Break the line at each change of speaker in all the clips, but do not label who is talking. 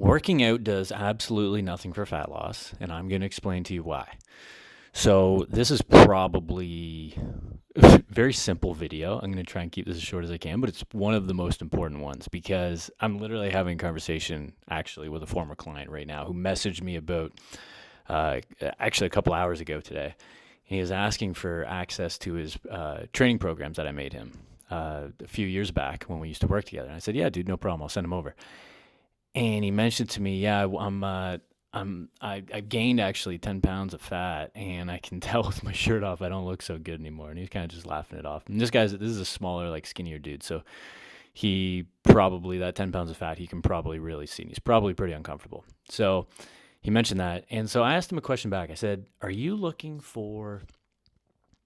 Working out does absolutely nothing for fat loss, and I'm going to explain to you why. So this is probably a very simple video. I'm going to try and keep this as short as I can, but it's one of the most important ones because I'm literally having a conversation actually with a former client right now who messaged me about actually a couple hours ago today. And he was asking for access to his training programs that I made him a few years back when we used to work together. And I said, yeah, dude, no problem. I'll send them over. And he mentioned to me, yeah, I've gained actually 10 pounds of fat, and I can tell with my shirt off I don't look so good anymore. And he's kind of just laughing it off. And this is a smaller, like skinnier dude, so he probably, that 10 pounds of fat, he can probably really see. And he's probably pretty uncomfortable. So he mentioned that, and so I asked him a question back. I said, "Are you looking for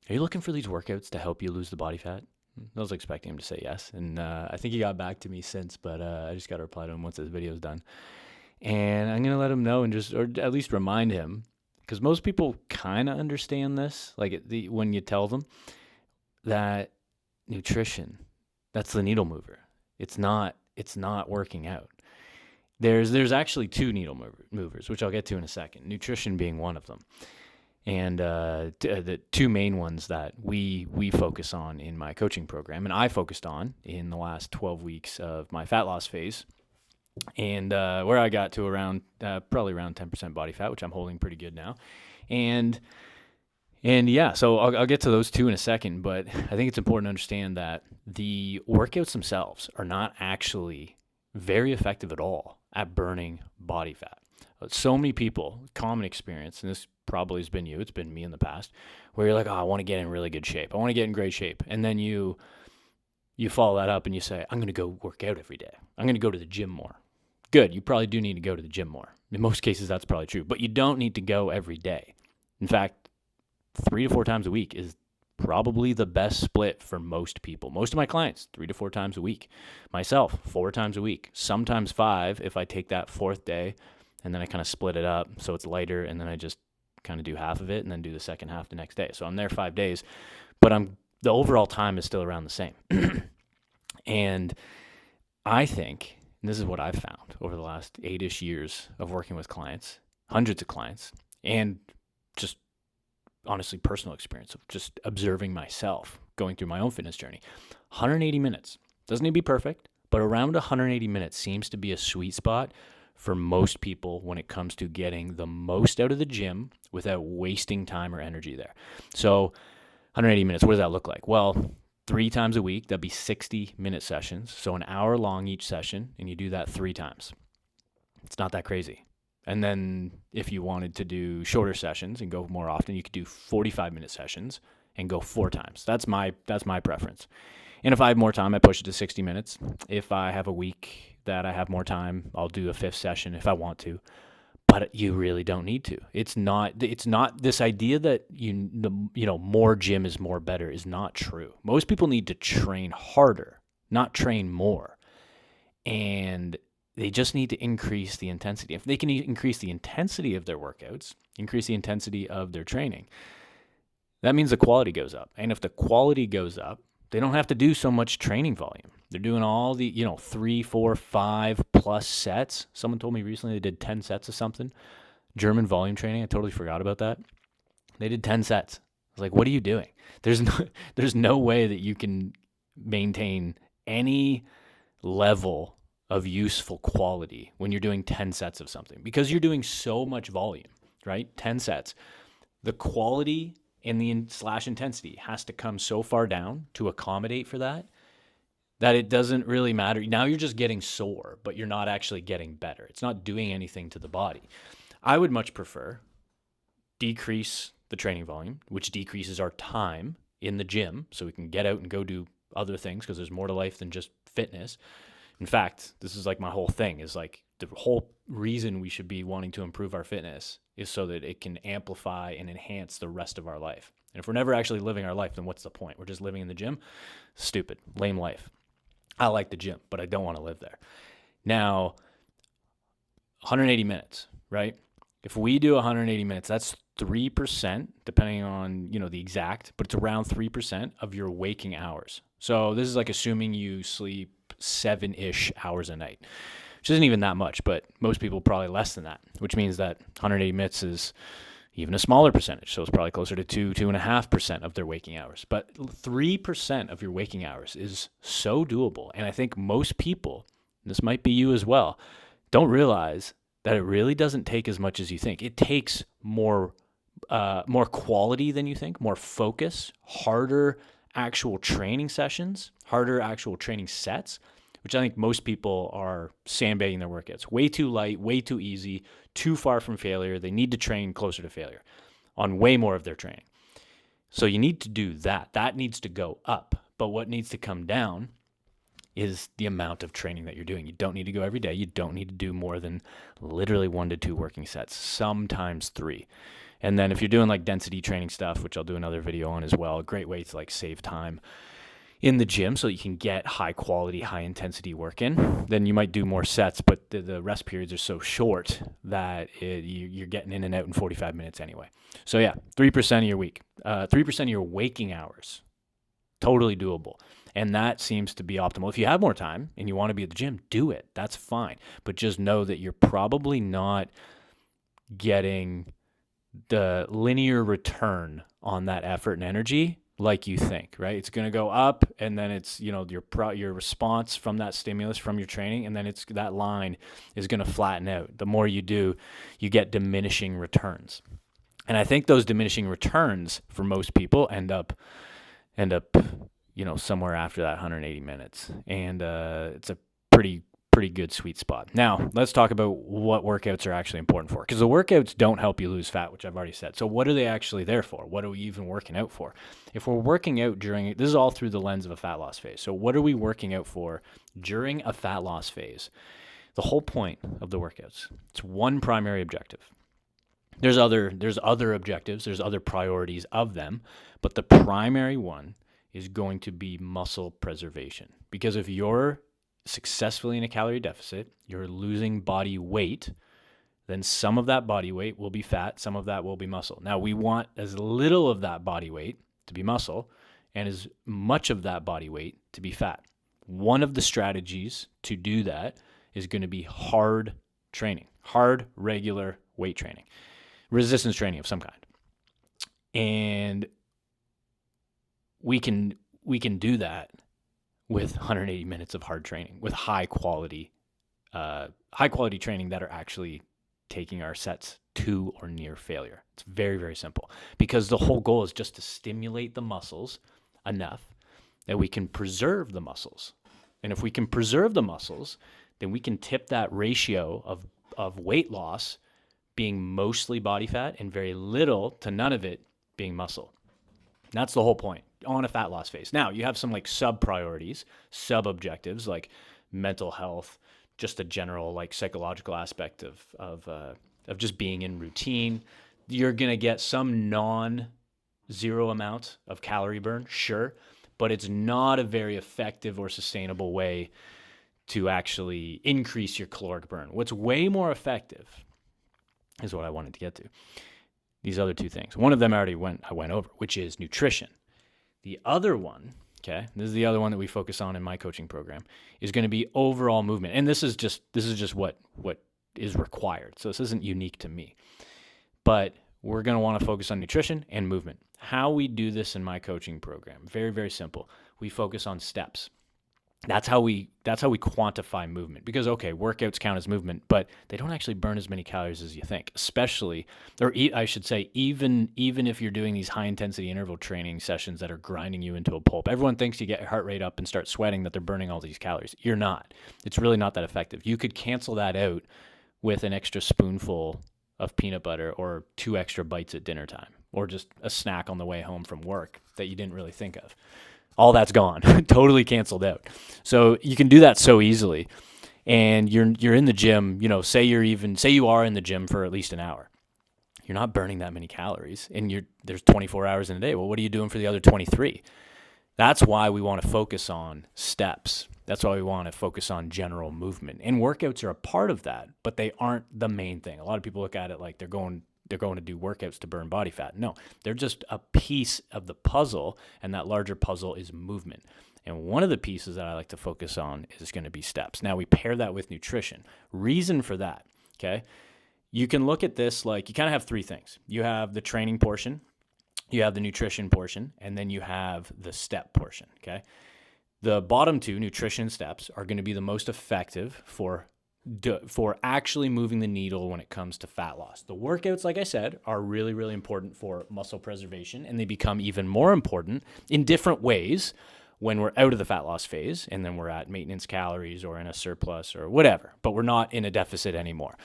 these workouts to help you lose the body fat?" I was expecting him to say yes, and I think he got back to me since, but I just got to reply to him once this video's done. And I'm going to let him know or at least remind him, because most people kind of understand this, like when you tell them that nutrition, that's the needle mover. It's not working out. There's actually two needle movers, which I'll get to in a second, nutrition being one of them. And the two main ones that we focus on in my coaching program, and I focused on in the last 12 weeks of my fat loss phase, and where I got to around probably around 10% body fat, which I'm holding pretty good now. And yeah, so I'll get to those two in a second, but I think it's important to understand that the workouts themselves are not actually very effective at all at burning body fat. So many people, common experience, and this probably has been you, it's been me in the past, where you're like, oh, I want to get in really good shape. I want to get in great shape. And then you follow that up and you say, I'm going to go work out every day. I'm going to go to the gym more. Good. You probably do need to go to the gym more. In most cases, that's probably true. But you don't need to go every day. In fact, 3 to 4 times a week is probably the best split for most people. Most of my clients, 3 to 4 times a week. Myself, 4 times a week. Sometimes 5 if I take that 4th day and then I kind of split it up so it's lighter, and then I just kind of do half of it and then do the second half the next day. So I'm there 5 days, but the overall time is still around the same. And I think, and this is what I've found over the last 8-ish years of working with clients, hundreds of clients, and just honestly personal experience of just observing myself going through my own fitness journey. 180 minutes. Doesn't need to be perfect, but around 180 minutes seems to be a sweet spot for most people when it comes to getting the most out of the gym without wasting time or energy there. So 180 minutes, what does that look like? Well, 3 times a week, that'd be 60-minute sessions. So an hour long each session, and you do that 3 times. It's not that crazy. And then if you wanted to do shorter sessions and go more often, you could do 45-minute sessions and go 4 times. That's my preference. And if I have more time, I push it to 60 minutes. If I have a week that I have more time, I'll do a 5th session if I want to. But you really don't need to. It's not this idea that more gym is more better is not true. Most people need to train harder, not train more. And they just need to increase the intensity. If they can increase the intensity of their workouts, increase the intensity of their training, that means the quality goes up. And if the quality goes up, they don't have to do so much training volume. They're doing all the, 3, 4, 5 plus sets. Someone told me recently they did 10 sets of something. German volume training. I totally forgot about that. They did 10 sets. I was like, what are you doing? There's no way that you can maintain any level of useful quality when you're doing 10 sets of something, because you're doing so much volume, right? 10 sets. The quality and the intensity has to come so far down to accommodate for that it doesn't really matter. Now you're just getting sore, but you're not actually getting better. It's not doing anything to the body. I would much prefer decrease the training volume, which decreases our time in the gym so we can get out and go do other things, because there's more to life than just fitness. In fact, this is like my whole thing is like the whole reason we should be wanting to improve our fitness is so that it can amplify and enhance the rest of our life. And if we're never actually living our life, then what's the point? We're just living in the gym? Stupid, lame life. I like the gym, but I don't want to live there. Now, 180 minutes, right? If we do 180 minutes, that's 3%, depending on, the exact, but it's around 3% of your waking hours. So this is like assuming you sleep 7-ish hours a night. which isn't even that much, but most people probably less than that, which means that 180 minutes is even a smaller percentage. So it's probably closer to 2.5% of their waking hours. But 3% of your waking hours is so doable. And I think most people, this might be you as well, don't realize that it really doesn't take as much as you think. It takes more quality than you think, more focus, harder actual training sessions, harder actual training sets, which I think most people are sandbagging their workouts. Way too light, way too easy, too far from failure. They need to train closer to failure on way more of their training. So you need to do that. That needs to go up. But what needs to come down is the amount of training that you're doing. You don't need to go every day. You don't need to do more than literally 1 to 2 working sets, sometimes 3. And then if you're doing like density training stuff, which I'll do another video on as well, a great way to like save time in the gym so you can get high quality, high intensity work in, then you might do more sets, but the rest periods are so short that you're getting in and out in 45 minutes anyway. So yeah, 3% of your week, 3% of your waking hours, totally doable. And that seems to be optimal. If you have more time and you want to be at the gym, do it. That's fine. But just know that you're probably not getting the linear return on that effort and energy like you think, right? It's going to go up, and then it's, your response from that stimulus from your training, and then it's that line is going to flatten out. The more you do, you get diminishing returns. And I think those diminishing returns for most people end up somewhere after that 180 minutes. And it's a pretty good sweet spot. Now, let's talk about what workouts are actually important for, because the workouts don't help you lose fat, which I've already said. So what are they actually there for? What are we even working out for? If we're working out this is all through the lens of a fat loss phase. So what are we working out for during a fat loss phase? The whole point of the workouts, it's one primary objective. There's other objectives, there's other priorities of them, but the primary one is going to be muscle preservation. Because if you're successfully in a calorie deficit, you're losing body weight, then some of that body weight will be fat, some of that will be muscle. Now, we want as little of that body weight to be muscle and as much of that body weight to be fat. One of the strategies to do that is going to be hard training, hard, regular weight training, resistance training of some kind. And we can do that with 180 minutes of hard training, with high quality training that are actually taking our sets to or near failure. It's very, very simple, because the whole goal is just to stimulate the muscles enough that we can preserve the muscles. And if we can preserve the muscles, then we can tip that ratio of weight loss being mostly body fat and very little to none of it being muscle. And that's the whole point on a fat loss phase. Now, you have some like sub priorities, sub objectives like mental health, just a general like psychological aspect of just being in routine. You're going to get some non-zero amount of calorie burn, sure, but it's not a very effective or sustainable way to actually increase your caloric burn. What's way more effective is what I wanted to get to. These other two things. One of them I went over, which is nutrition. The other one, okay, this is the other one that we focus on in my coaching program, is going to be overall movement. And this is just what is required. So this isn't unique to me. But we're going to want to focus on nutrition and movement. How we do this in my coaching program, very, very simple. We focus on steps. That's how we quantify movement, because okay, workouts count as movement, but they don't actually burn as many calories as you think, especially, or I should say, even if you're doing these high intensity interval training sessions that are grinding you into a pulp. Everyone thinks you get your heart rate up and start sweating that they're burning all these calories. You're not. It's really not that effective. You could cancel that out with an extra spoonful of peanut butter or 2 extra bites at dinner time, or just a snack on the way home from work that you didn't really think of. All that's gone, totally canceled out. So you can do that so easily. And you're in the gym, say you are in the gym for at least an hour. You're not burning that many calories, and there's 24 hours in a day. Well, what are you doing for the other 23? That's why we want to focus on steps. That's why we want to focus on general movement. And workouts are a part of that, but they aren't the main thing. A lot of people look at it like they're going to do workouts to burn body fat. No, they're just a piece of the puzzle, and that larger puzzle is movement. And one of the pieces that I like to focus on is going to be steps. Now we pair that with nutrition. Reason for that, okay? You can look at this like you kind of have three things. You have the training portion, you have the nutrition portion, and then you have the step portion, okay? The bottom two, nutrition and steps, are going to be the most effective for actually moving the needle when it comes to fat loss. The workouts, like I said, are really, really important for muscle preservation, and they become even more important in different ways when we're out of the fat loss phase and then we're at maintenance calories or in a surplus or whatever, but we're not in a deficit anymore.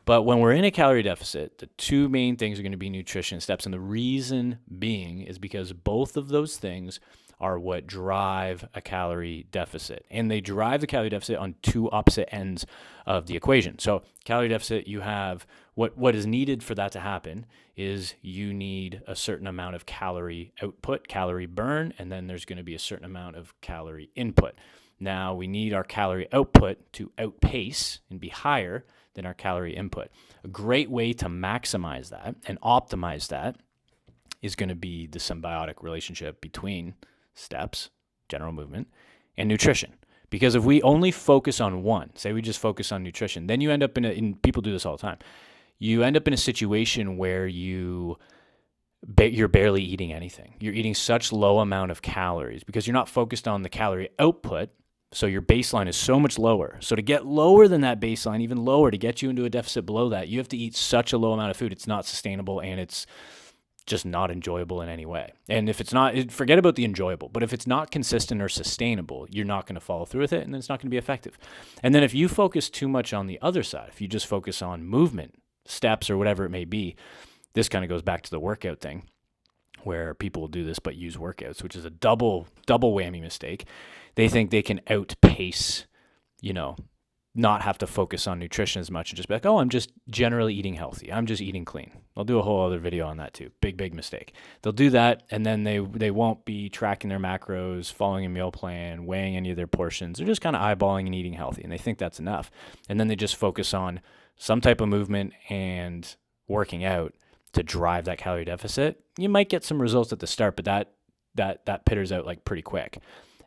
But when we're in a calorie deficit, the two main things are going to be nutrition and steps. And the reason being is because both of those things are what drive a calorie deficit. And they drive the calorie deficit on two opposite ends of the equation. So calorie deficit, you have what is needed for that to happen is you need a certain amount of calorie output, calorie burn, and then there's going to be a certain amount of calorie input. Now we need our calorie output to outpace and be higher than our calorie input. A great way to maximize that and optimize that is going to be the symbiotic relationship between steps, general movement, and nutrition. Because if we only focus on one, say we just focus on nutrition, then you end up in people do this all the time. You end up in a situation where you're barely eating anything. You're eating such low amount of calories because you're not focused on the calorie output. So your baseline is so much lower. So to get lower than that baseline, even lower, to get you into a deficit below that, you have to eat such a low amount of food. It's not sustainable and it's just not enjoyable in any way. And if it's not, forget about the enjoyable, but if it's not consistent or sustainable, you're not going to follow through with it and then it's not going to be effective. And then if you focus too much on the other side, if you just focus on movement, steps, or whatever it may be, this kind of goes back to the workout thing where people will do this but use workouts, which is a double whammy mistake. They think they can outpace, not have to focus on nutrition as much and just be like, oh, I'm just generally eating healthy. I'm just eating clean. I'll do a whole other video on that too. Big mistake. They'll do that and then they won't be tracking their macros, following a meal plan, weighing any of their portions. They're just kind of eyeballing and eating healthy and they think that's enough. And then they just focus on some type of movement and working out to drive that calorie deficit. You might get some results at the start, but that pitters out like pretty quick.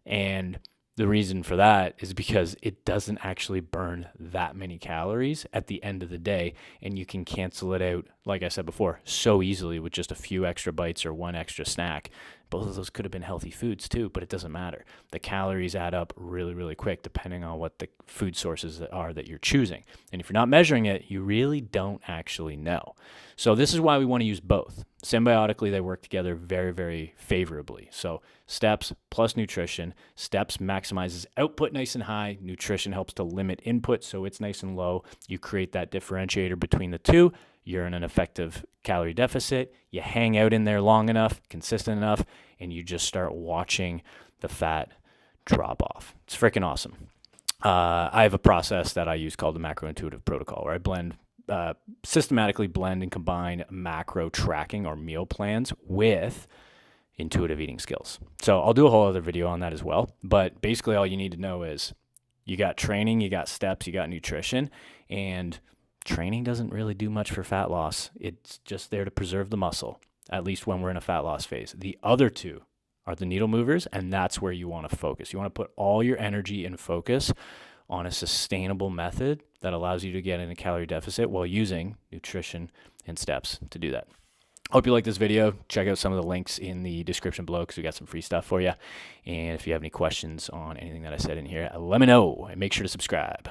And the reason for that is because it doesn't actually burn that many calories at the end of the day, and you can cancel it out, like I said before, so easily with just a few extra bites or one extra snack. Both of those could have been healthy foods too, but it doesn't matter. The calories add up really, really quick depending on what the food sources are that you're choosing. And if you're not measuring it, you really don't actually know. So this is why we want to use both. Symbiotically, they work together very, very favorably. So steps plus nutrition. Steps maximizes output nice and high. Nutrition helps to limit input so it's nice and low. You create that differentiator between the two. You're in an effective calorie deficit. You hang out in there long enough, consistent enough, and you just start watching the fat drop off. It's freaking awesome. I have a process that I use called the MacroIntuitive Protocol where I systematically blend and combine macro tracking or meal plans with intuitive eating skills. So I'll do a whole other video on that as well. But basically all you need to know is you got training, you got steps, you got nutrition, and training doesn't really do much for fat loss. It's just there to preserve the muscle, at least when we're in a fat loss phase. The other two are the needle movers, and that's where you want to focus. You want to put all your energy and focus on a sustainable method that allows you to get in a calorie deficit while using nutrition and steps to do that. Hope you like this video. Check out some of the links in the description below because we got some free stuff for you. And if you have any questions on anything that I said in here, let me know and make sure to subscribe.